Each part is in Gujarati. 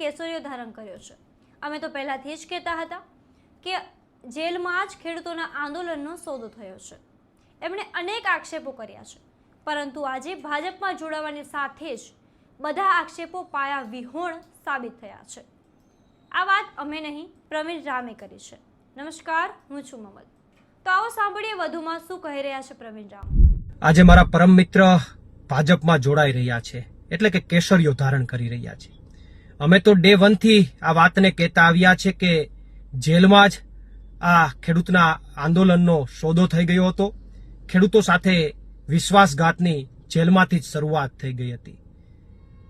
કેસરીયો ધારણ કર્યો છે। અમે તો પહેલાથી જ કહેતા હતા કે જેલમાં જ ખેડૂતોના આંદોલનનો સોદો થયો છે। એમણે અનેક આક્ષેપો કર્યા છે, પરંતુ આજે ભાજપમાં જોડાવાની સાથે જ બધા આક્ષેપો પાયા વિહોણ સાબિત થયા છે। આ વાત અમે નહીં, પ્રવીણ રામે કરી છે। નમસ્કાર, હું છું મમલ। તો આવો સાંભળીએ વધુમાં શું કહી રહ્યા છે પ્રવીણ રામ। આજે મારા પરમ મિત્ર ભાજપમાં જોડાઈ રહ્યા છે, એટલે કે કેસરીયો ધારણ કરી રહ્યા છે। અમે તો ડે 1 થી આ વાતને કહેતા આવ્યા છે કે જેલમાં જ આ ખેડૂતના આંદોલનનો સોદો થઈ ગયો હતો। ખેડૂતો સાથે વિશ્વાસઘાતની જેલમાંથી જ શરૂઆત થઈ ગઈ હતી,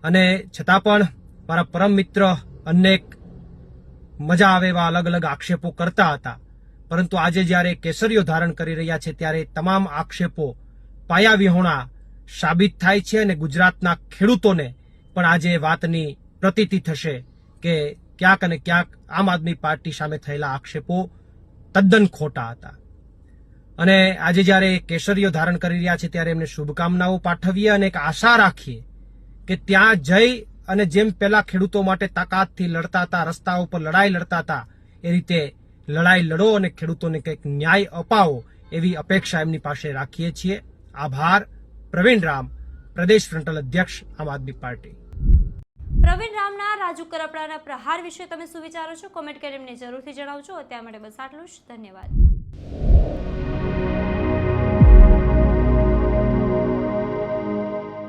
અને છતાં પણ મારા પરમ મિત્ર અનેક મજા આવે એવા અલગ અલગ આક્ષેપો કરતા હતા, પરંતુ આજે જ્યારે કેસરીયો ધારણ કરી રહ્યા છે ત્યારે તમામ આક્ષેપો પાયા વિહોણા સાબિત થાય છે, અને ગુજરાતના ખેડૂતોને પણ આજે વાતની પ્રતીતિ થશે કે ક્યાંક અને ક્યાંક આમ આદમી પાર્ટી સામે થયેલા આક્ષેપો તદ્દન ખોટા હતા। અને આજે જ્યારે કેસરીયો ધારણ કરી રહ્યા છે ત્યારે એમને શુભકામનાઓ પાઠવીએ અને એક આશા રાખીએ કે ત્યાં જઈ અને જેમ પહેલા ખેડૂતો માટે તાકાતથી લડતા હતા, રસ્તાઓ પર લડાઈ લડતા હતા, એ રીતે લડાઈ લડો અને ખેડૂતોને કંઈક ન્યાય અપાવો એવી અપેક્ષા એમની પાસે રાખીએ છીએ। આભાર। પ્રવીણ રામ, પ્રદેશ ફ્રન્ટલ અધ્યક્ષ, આમ આદમી પાર્ટી। પ્રવીણ રામના રાજુ કરપડાના પ્રહાર વિશે તમે શું વિચારો છો? કોમેન્ટ કરીને અમને જરૂરથી જણાવજો। અત્યાર માટે બસ આટલું જ। ધન્યવાદ।